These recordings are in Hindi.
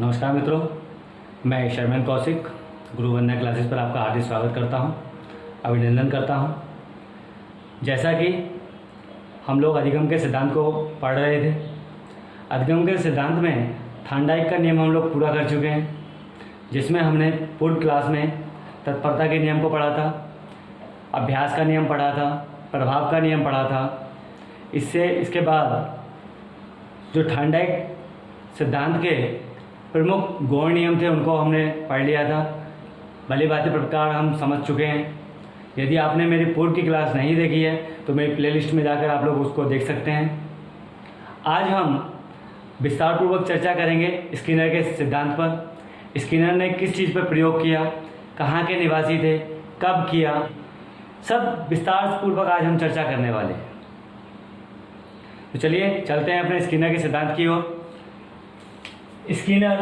नमस्कार मित्रों, मैं शर्मन कौशिक गुरु वंदना क्लासेस पर आपका हार्दिक स्वागत करता हूं, अभिनंदन करता हूं। जैसा कि हम लोग अधिगम के सिद्धांत को पढ़ रहे थे, अधिगम के सिद्धांत में थांडाइक का नियम हम लोग पूरा कर चुके हैं, जिसमें हमने पूर्व क्लास में तत्परता के नियम को पढ़ा था, अभ्यास का नियम पढ़ा था, प्रभाव का नियम पढ़ा था। इसके बाद जो थांडाइक सिद्धांत के प्रमुख गौण नियम थे उनको हमने पढ़ लिया था। भली भांति प्रकार हम समझ चुके हैं। यदि आपने मेरी पूर्व की क्लास नहीं देखी है तो मेरी प्लेलिस्ट में जाकर आप लोग उसको देख सकते हैं। आज हम विस्तारपूर्वक चर्चा करेंगे स्किनर के सिद्धांत पर। स्किनर ने किस चीज़ पर प्रयोग किया, कहाँ के निवासी थे, कब किया, सब विस्तारपूर्वक आज हम चर्चा करने वाले हैं। तो चलिए चलते हैं अपने स्किनर के सिद्धांत की ओर। स्किनर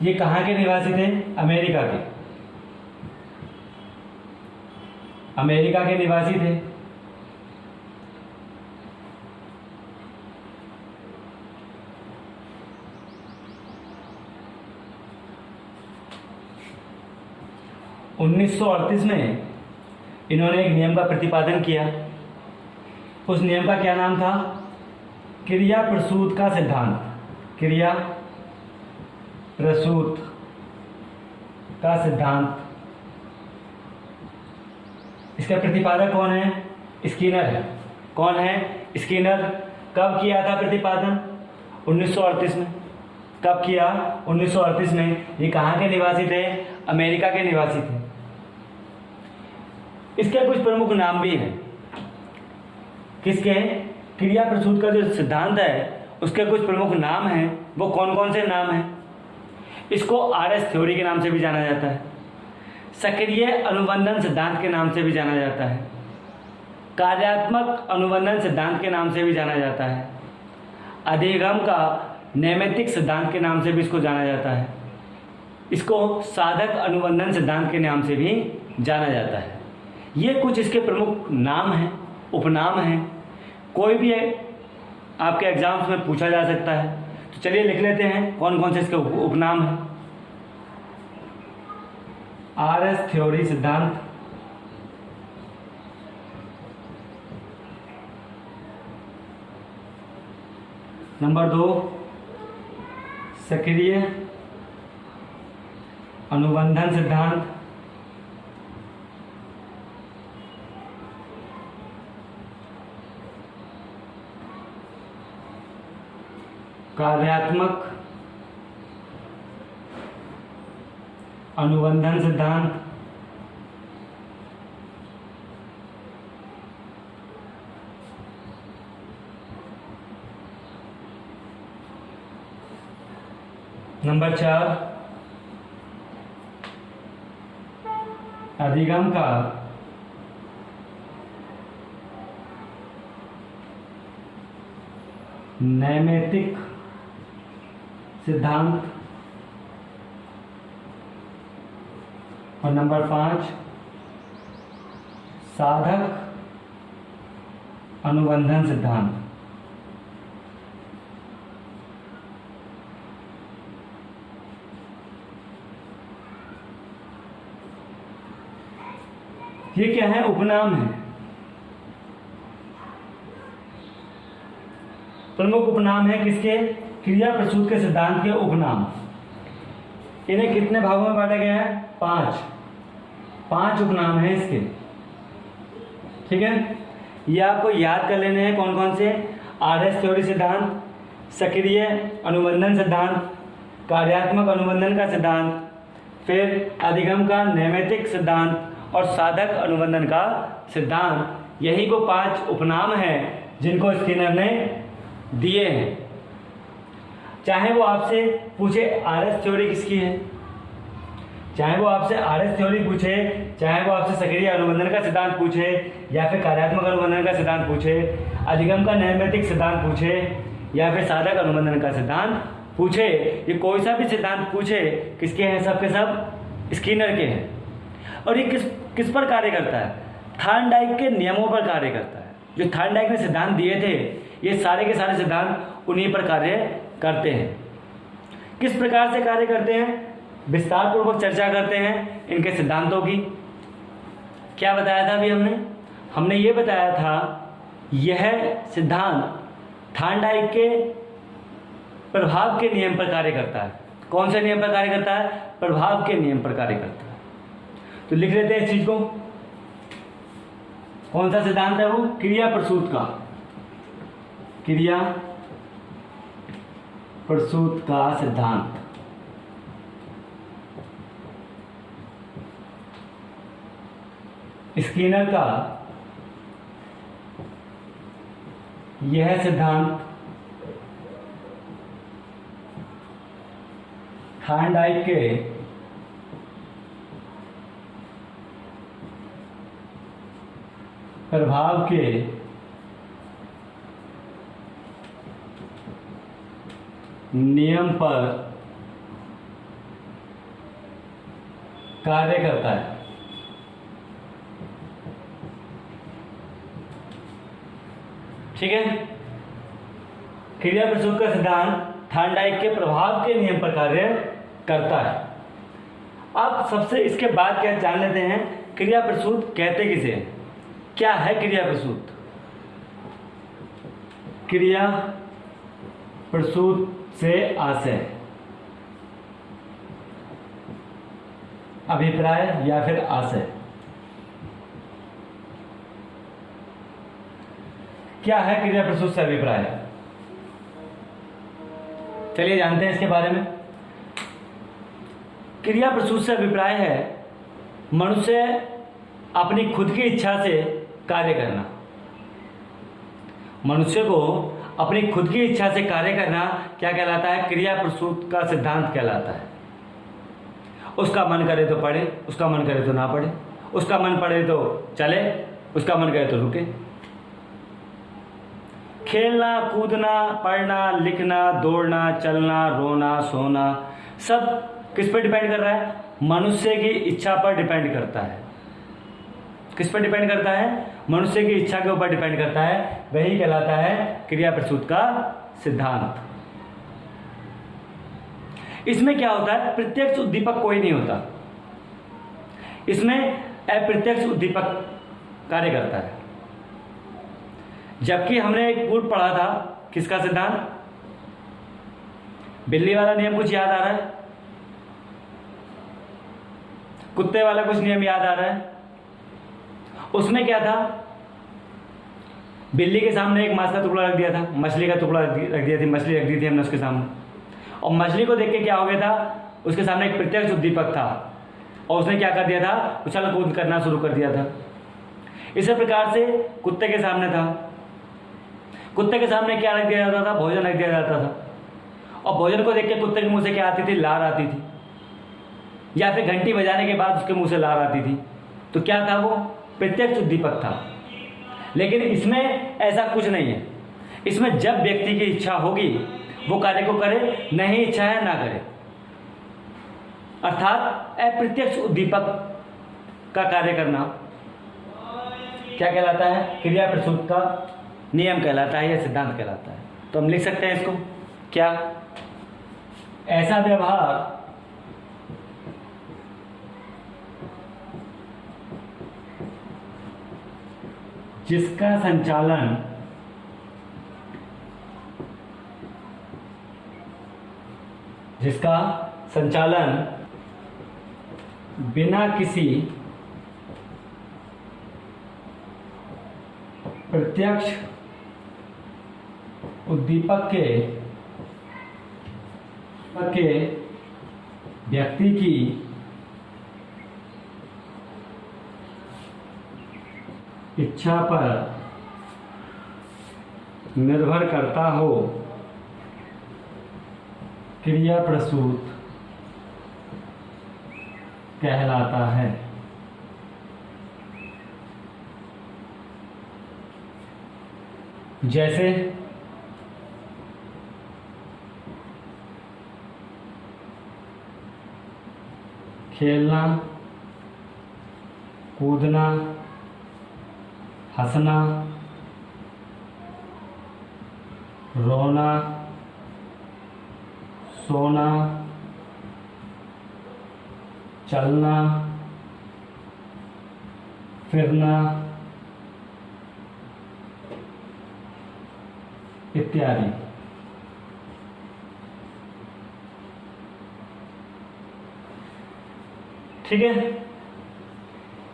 ये कहाँ के निवासी थे? अमेरिका के निवासी थे। (1938) में इन्होंने एक नियम का प्रतिपादन किया। उस नियम का क्या नाम था? क्रिया प्रसूत का सिद्धांत। क्रिया प्रसूत का सिद्धांत। इसका प्रतिपादक कौन है? स्किनर है। कौन है? स्किनर। कब किया था प्रतिपादन? 1938 में। कब किया? 1938 में। ये कहाँ के निवासी थे? अमेरिका के निवासी थे। इसके कुछ प्रमुख नाम भी हैं। किसके? क्रिया प्रसूत का जो सिद्धांत है उसके कुछ प्रमुख नाम हैं। वो कौन कौन से नाम हैं? इसको आरएस थ्योरी के नाम से भी जाना जाता है, सक्रिय अनुबंधन सिद्धांत के नाम से भी जाना जाता है, कार्यात्मक अनुबंधन सिद्धांत के नाम से भी जाना जाता है, अधिगम का नैमित्तिक सिद्धांत के नाम से भी इसको जाना जाता है, इसको साधक अनुबंधन सिद्धांत के नाम से भी जाना जाता है। ये कुछ इसके प्रमुख नाम हैं, उपनाम हैं। कोई भी आपके एग्जाम्स में पूछा जा सकता है। तो चलिए लिख लेते हैं कौन कौन से इसके उपनाम हैं। आरएस थ्योरी सिद्धांत, नंबर 2 सक्रिय अनुबंधन सिद्धांत, कार्यात्मक अनुबंधन सिद्धांत, नंबर 4 अधिगम का नैमित्तिक सिद्धांत, और नंबर 5 साधक अनुबंधन सिद्धांत। ये क्या है? उपनाम है, प्रमुख उपनाम है। किसके? क्रिया प्रसूत के सिद्धांत के उपनाम। इन्हें कितने भागों में बांटा गया है? 5 उपनाम हैं इसके। ठीक है, ये आपको याद कर लेने हैं कौन कौन से? आरएस थ्योरी सिद्धांत, सक्रिय अनुबंधन सिद्धांत, कार्यात्मक अनुबंधन का सिद्धांत, फिर अधिगम का नैमित्तिक सिद्धांत और साधक अनुबंधन का सिद्धांत। यही वो 5 उपनाम हैं जिनको स्किनर ने दिए हैं। चाहे वो आपसे पूछे आरएस थ्योरी किसकी है, चाहे वो आपसे आरएस थ्योरी पूछे, चाहे वो आपसे सक्रिय अनुबंधन का सिद्धांत पूछे, या फिर कार्यात्मक अनुबंधन का सिद्धांत पूछे, अधिगम का नैमित्तिक सिद्धांत पूछे, या फिर साधक अनुबंधन का सिद्धांत पूछे, ये कोई सा भी सिद्धांत पूछे, किसके हैं? सब के सब स्किनर के हैं। और ये किस पर कार्य करता है? थार्नडाइक के नियमों पर कार्य करता है। जो थार्नडाइक ने सिद्धांत दिए थे, ये सारे के सारे सिद्धांत उन्हीं पर कार्य करते हैं। किस प्रकार से कार्य करते हैं, विस्तार पूर्वक चर्चा करते हैं इनके सिद्धांतों की। क्या बताया था अभी हमने ये बताया था, यह सिद्धांत थार्नडाइक के प्रभाव के नियम पर कार्य करता है। कौन से नियम पर कार्य करता है, प्रभाव के नियम पर कार्य करता है। तो लिख लेते हैं इस चीज को। कौन सा सिद्धांत है वो, क्रिया प्रसूत का, क्रिया प्रसूत का सिद्धांत। स्किनर का यह सिद्धांत थार्नडाइक के प्रभाव के नियम पर कार्य करता है। ठीक है, क्रिया प्रसूत का सिद्धांत थार्नडाइक के प्रभाव के नियम पर कार्य करता है। अब सबसे इसके बाद क्या जान लेते हैं, क्रिया प्रसूत कहते किसे हैं? क्या है क्रिया प्रसूत? क्रिया प्रसूत से आशय, अभिप्राय या फिर आशय। क्या है क्रिया प्रसूत से अभिप्राय? चलिए जानते हैं इसके बारे में। क्रिया प्रसूत से अभिप्राय है मनुष्य अपनी खुद की इच्छा से कार्य करना। मनुष्य को अपनी खुद की इच्छा से कार्य करना क्या कहलाता है? क्रिया प्रसूत का सिद्धांत कहलाता है। उसका मन करे तो पढ़े, उसका मन करे तो ना पढ़े, उसका मन पढ़े तो चले, उसका मन करे तो रुके। खेलना, कूदना, पढ़ना, लिखना, दौड़ना, चलना, रोना, सोना, सब किस पर डिपेंड कर रहा है? मनुष्य की इच्छा पर डिपेंड करता है। किस पर डिपेंड करता है? मनुष्य की इच्छा के ऊपर डिपेंड करता है। वही कहलाता है क्रिया प्रसूत का सिद्धांत। इसमें क्या होता है? प्रत्यक्ष उद्दीपक कोई नहीं होता, इसमें अप्रत्यक्ष उद्दीपक कार्य करता है। जबकि हमने एक पूर्व पढ़ा था, किसका सिद्धांत? बिल्ली वाला नियम कुछ याद आ रहा है? कुत्ते वाला कुछ नियम याद आ रहा है? उसमें क्या था? बिल्ली के सामने एक मांस का टुकड़ा रख दिया था, मछली का टुकड़ा रख दिया थी, मछली रख दी थी हमने उसके सामने, और मछली को देख के क्या हो गया था? उसके सामने एक प्रत्यक्ष उद्दीपक था और उसने क्या कर दिया था? उछल कूद करना शुरू कर दिया था। इसी प्रकार से कुत्ते के सामने था, कुत्ते के सामने क्या रख दिया जाता था? भोजन रख दिया जाता था, और भोजन को देख के कुत्ते के मुंह से क्या आती थी? लार आती थी, या फिर घंटी बजाने के बाद उसके मुंह से लार आती थी। तो क्या था? वो प्रत्यक्ष उद्दीपक था। लेकिन इसमें ऐसा कुछ नहीं है। इसमें जब व्यक्ति की इच्छा होगी वो कार्य को करे, नहीं इच्छा है ना करे, अर्थात अप्रत्यक्ष उद्दीपक का कार्य करना क्या कहलाता है? क्रिया प्रसूत का नियम कहलाता है या सिद्धांत कहलाता है। तो हम लिख सकते हैं इसको क्या? ऐसा व्यवहार जिसका संचालन बिना किसी प्रत्यक्ष उद्दीपक के व्यक्ति की इच्छा पर निर्भर करता हो, क्रिया प्रसूत कहलाता है। जैसे खेलना, कूदना, हंसना, रोना, सोना, चलना, फिरना इत्यादि। ठीक है,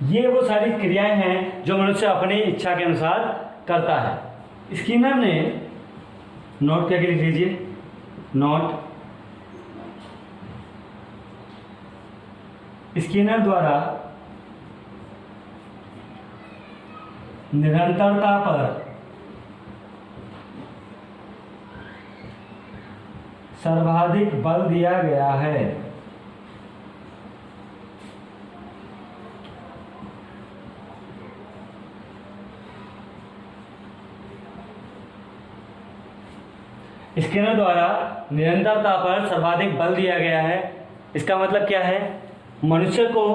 ये वो सारी क्रियाएं हैं जो मनुष्य अपनी इच्छा के अनुसार करता है। स्किनर ने नोट क्या लिख लीजिए, नोट, स्किनर द्वारा निरंतरता पर सर्वाधिक बल दिया गया है। स्किनर द्वारा निरंतरता पर सर्वाधिक बल दिया गया है। इसका मतलब क्या है, मनुष्य को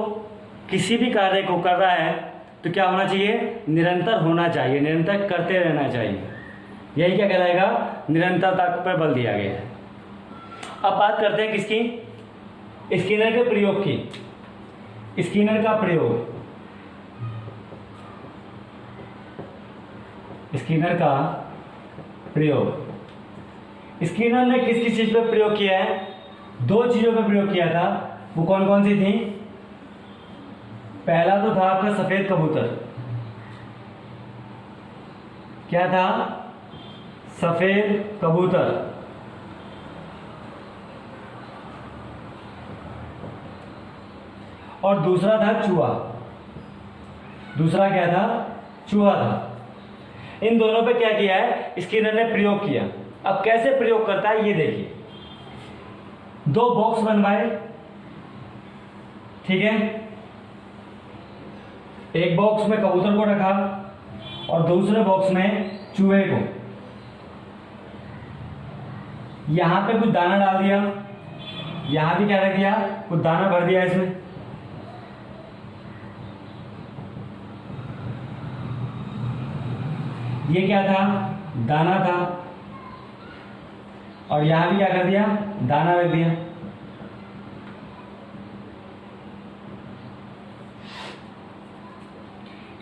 किसी भी कार्य को कर रहा है तो क्या होना चाहिए, निरंतर होना चाहिए, निरंतर करते रहना चाहिए। यही क्या कहलाएगा, निरंतरता पर बल दिया गया है। अब बात करते हैं किसकी, स्किनर के प्रयोग की। स्किनर का प्रयोग, स्किनर का प्रयोग, स्किनर ने किस किस चीज पर प्रयोग किया है, दो चीजों पर प्रयोग किया था। वो कौन कौन सी थी, पहला तो था आपका सफेद कबूतर। क्या था, सफेद कबूतर। और दूसरा था चूहा। दूसरा क्या था, चूहा था। इन दोनों पे क्या किया है, स्किनर ने प्रयोग किया। अब कैसे प्रयोग करता है ये देखिए, दो बॉक्स बनवाए, ठीक है, एक बॉक्स में कबूतर को रखा और दूसरे बॉक्स में चूहे को। यहां पे कुछ दाना डाल दिया, यहां भी क्या रख दिया, कुछ दाना भर दिया इसमें। ये क्या था, दाना था, और यहां भी क्या कर दिया, दाना रख दिया।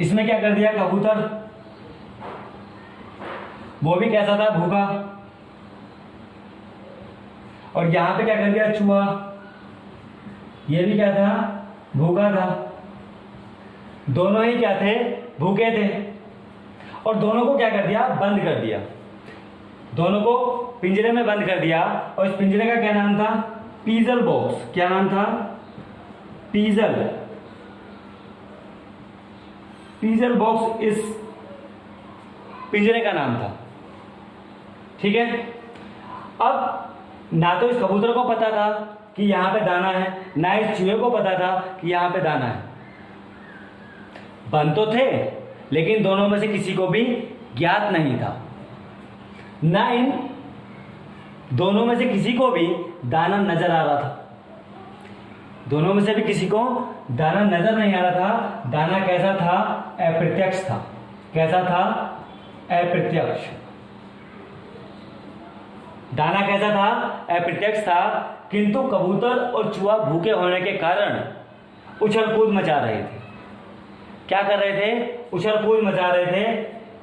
इसमें क्या कर दिया, कबूतर, वो भी कैसा था, भूखा। और यहां पे क्या कर दिया, चूहा, ये भी क्या था, भूखा था। दोनों ही क्या थे, भूखे थे। और दोनों को क्या कर दिया, बंद कर दिया, दोनों को पिंजरे में बंद कर दिया। और इस पिंजरे का क्या नाम था, पीजल बॉक्स। क्या नाम था, पीजल, पीजल बॉक्स इस पिंजरे का नाम था। ठीक है, अब ना तो इस कबूतर को पता था कि यहां पे दाना है, ना इस चूहे को पता था कि यहां पे दाना है। बंद तो थे, लेकिन दोनों में से किसी को भी ज्ञात नहीं था, ना इन दोनों में से किसी को भी दाना नजर आ रहा था। दोनों में से भी किसी को दाना नजर नहीं आ रहा था। दाना कैसा था, अप्रत्यक्ष था। कैसा था, अप्रत्यक्ष। दाना कैसा था, अप्रत्यक्ष था। किंतु कबूतर और चूहा भूखे होने के कारण उछल कूद मचा रहे थे। क्या कर रहे थे, उछल कूद मचा रहे थे,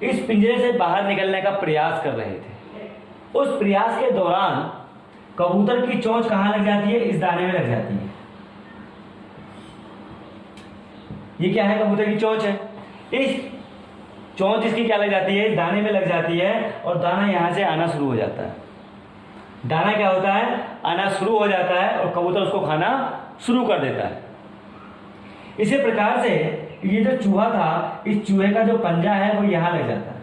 इस पिंजरे से बाहर निकलने का प्रयास कर रहे थे। उस प्रयास के दौरान कबूतर की चोंच कहां लग जाती है, इस दाने में लग जाती है। ये क्या है, कबूतर की चोंच है। इस चोंच इसकी क्या लग जाती है, इस दाने में लग जाती है, और दाना यहां से आना शुरू हो जाता है। दाना क्या होता है, आना शुरू हो जाता है, और कबूतर उसको खाना शुरू कर देता है। इसी प्रकार से ये जो चूहा था, इस चूहे का जो पंजा है वो यहां लग जाता है,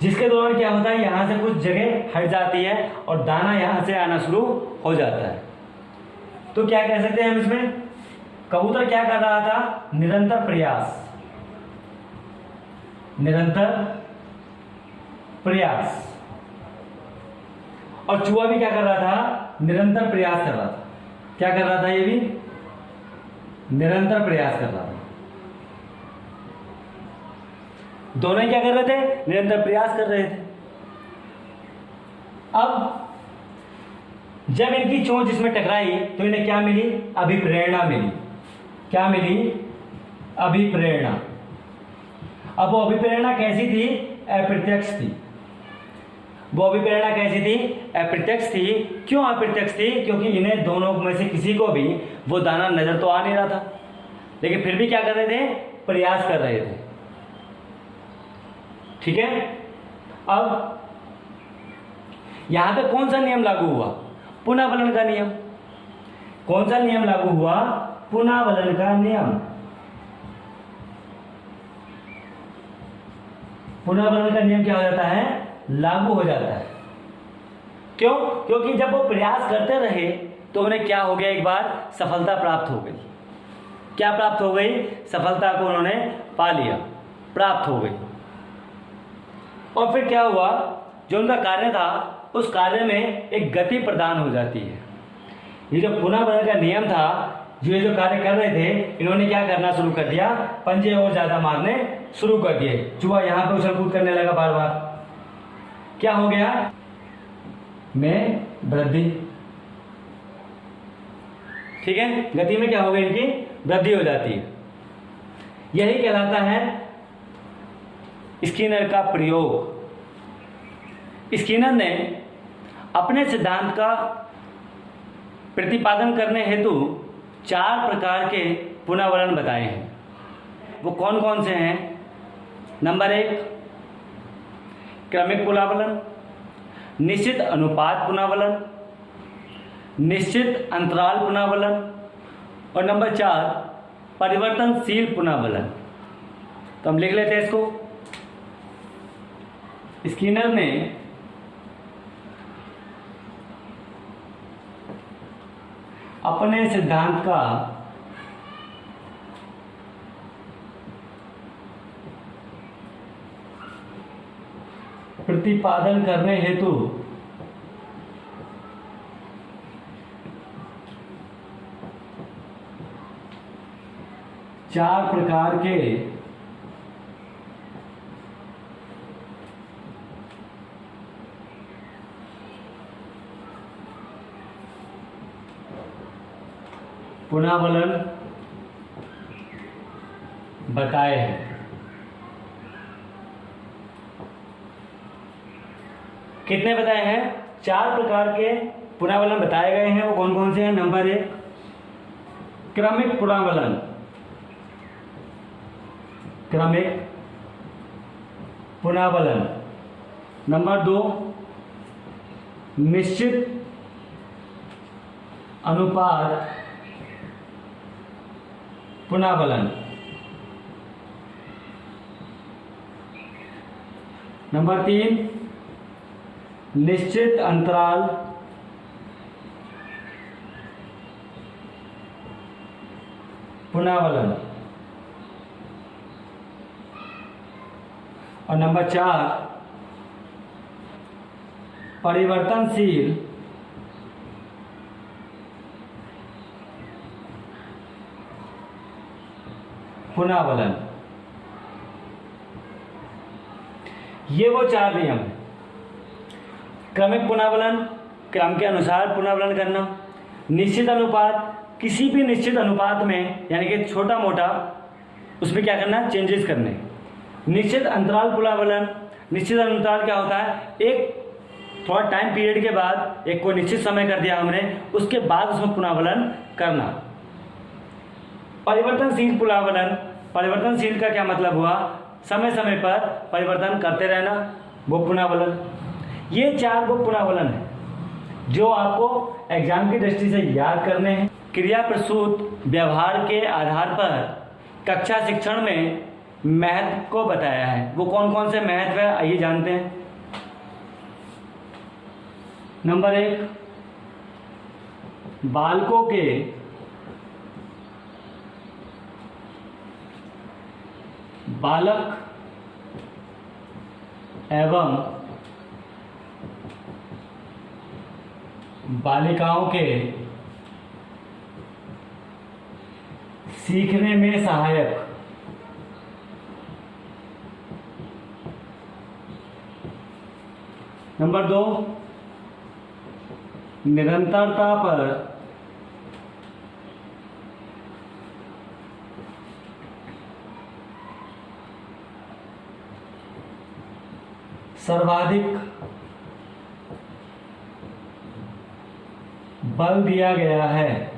जिसके दौरान क्या होता है, यहां से कुछ जगह हट जाती है और दाना यहां से आना शुरू हो जाता है। तो क्या कह सकते हैं हम इसमें, कबूतर क्या कर रहा था, निरंतर प्रयास, निरंतर प्रयास। और चूहा भी क्या कर रहा था, निरंतर प्रयास कर रहा था। क्या कर रहा था, ये भी निरंतर प्रयास कर रहा था। दोनों ही क्या कर रहे थे, निरंतर प्रयास कर रहे थे। अब जब इनकी चोंच इसमें टकराई तो इन्हें क्या मिली, अभिप्रेरणा मिली। क्या मिली, अभिप्रेरणा। अब वो अभिप्रेरणा कैसी थी, अप्रत्यक्ष थी। वो अभिप्रेरणा कैसी थी, अप्रत्यक्ष थी। क्यों अप्रत्यक्ष थी, क्योंकि इन्हें दोनों में से किसी को भी वो दाना नजर तो आ नहीं रहा था, लेकिन फिर भी क्या कर रहे थे, प्रयास कर रहे थे। ठीक है। अब यहां पे कौन सा नियम लागू हुआ, पुनर्वलन का नियम। कौन सा नियम लागू हुआ, पुनर्वलन का नियम। पुनर्वलन का नियम क्या हो जाता है, लागू हो जाता है। क्यों, क्योंकि जब वो प्रयास करते रहे तो उन्हें क्या हो गया, एक बार सफलता प्राप्त हो गई। क्या प्राप्त हो गई, सफलता को उन्होंने पा लिया, प्राप्त हो गई। और फिर क्या हुआ, जो उनका कार्य था उस कार्य में एक गति प्रदान हो जाती है। ये जो पुनर्वलन का नियम था, जो कार्य कर रहे थे, इन्होंने क्या करना शुरू कर दिया, पंजे और ज्यादा मारने शुरू कर दिए। चूहा यहां पे उछल कूद करने लगा बार बार। क्या हो गया, में वृद्धि। ठीक है, गति में क्या हो गई, इनकी वृद्धि हो जाती है। यही कहलाता है स्किनर का प्रयोग। स्किनर ने अपने सिद्धांत का प्रतिपादन करने हेतु 4 प्रकार के पुनर्वलन बताए हैं। वो कौन कौन से हैं, नंबर 1 क्रमिक पुनर्वलन, निश्चित अनुपात पुनर्वलन, निश्चित अंतराल पुनर्वलन और नंबर 4 परिवर्तनशील पुनर्वलन। तो हम लिख लेते हैं इसको। स्किनर ने अपने सिद्धांत का प्रतिपादन करने हेतु 4 प्रकार के पुनर्वलन बताए हैं। कितने बताए हैं, 4 प्रकार के पुनर्वलन बताए गए हैं। वो कौन कौन से हैं, नंबर 1 क्रमिक पुनर्वलन, क्रमिक पुनर्वलन। नंबर 2 निश्चित अनुपात पुनर्वलन। नंबर 3 निश्चित अंतराल पुनर्वलन और नंबर 4 परिवर्तनशील पुनर्वलन। ये वो 4 नियम हैं। क्रमिक पुनर्वलन, क्रम के अनुसार पुनर्वलन करना। निश्चित अनुपात, किसी भी निश्चित अनुपात में यानी कि छोटा मोटा उसमें क्या करना, चेंजेस करने। निश्चित अंतराल पुनर्वलन, निश्चित अंतराल क्या होता है, एक थोड़ा टाइम पीरियड के बाद, एक कोई निश्चित समय कर दिया हमने, उसके बाद उसमें पुनर्वलन करना। परिवर्तनशील पुनर्वलन, परिवर्तनशील का क्या मतलब हुआ, समय समय पर परिवर्तन करते रहना, वो पुनर्वलन। ये 4 वो पुनर्वलन है जो आपको एग्जाम की दृष्टि से याद करने हैं। क्रिया प्रसूत व्यवहार के आधार पर कक्षा शिक्षण में महत्व को बताया है। वो कौन कौन से महत्व है, आइए जानते हैं। नंबर 1 बालकों के बालक एवं बालिकाओं के सीखने में सहायक नंबर 2, निरंतरता पर सर्वाधिक बल दिया गया है।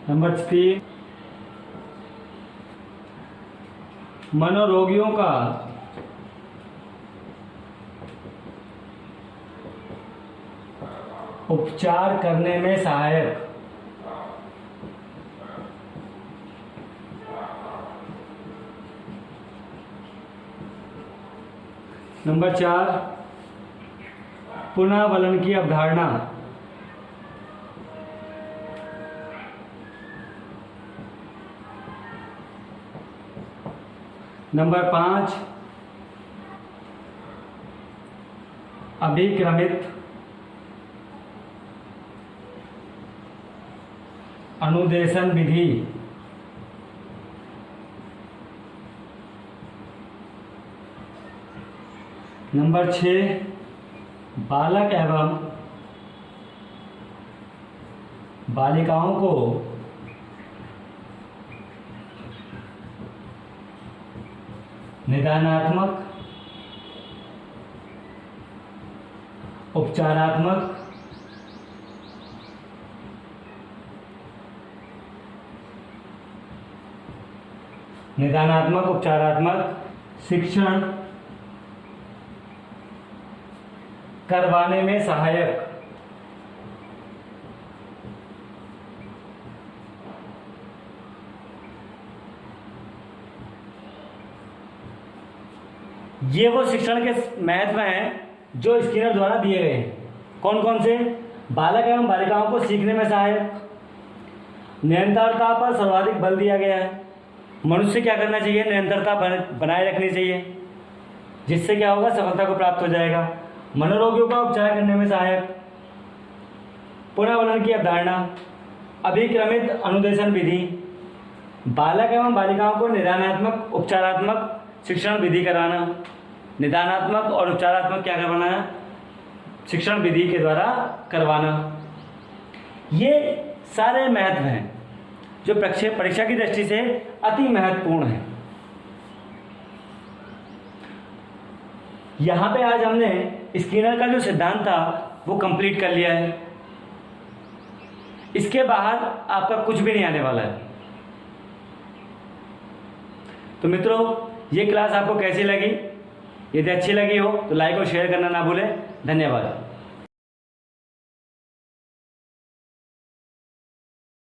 नंबर 3, मनोरोगियों का उपचार करने में सहायक। नंबर 4, पुनर्वलन की अवधारणा। नंबर 5, अभिक्रमित अनुदेशन विधि। नंबर 6, बालक एवं बालिकाओं को निदानात्मक, उपचारात्मक, शिक्षण करवाने में सहायक। ये वो शिक्षण के महत्व हैं जो स्किनर द्वारा दिए गए हैं। कौन कौन से? बालक एवं बालिकाओं को सीखने में सहायक, निरंतरता पर सर्वाधिक बल दिया गया है। मनुष्य क्या करना चाहिए? निरंतरता बनाए रखनी चाहिए, जिससे क्या होगा? सफलता को प्राप्त हो जाएगा। मनोरोगियों का उपचार करने में सहायक, पुनर्वलन की अवधारणा, अभिक्रमित अनुदेशन विधि, बालक एवं बालिकाओं को निदानात्मक, उपचारात्मक शिक्षण विधि कराना। निदानात्मक और उपचारात्मक क्या करवाना है? शिक्षण विधि के द्वारा करवाना। ये सारे महत्व हैं जो परीक्षा की दृष्टि से अति महत्वपूर्ण है। यहाँ पे आज हमने स्किनर का जो सिद्धांत था वो कंप्लीट कर लिया है। इसके बाहर आपका कुछ भी नहीं आने वाला है। तो मित्रों, ये क्लास आपको कैसी लगी? यदि अच्छी लगी हो तो लाइक और शेयर करना ना भूलें। धन्यवाद।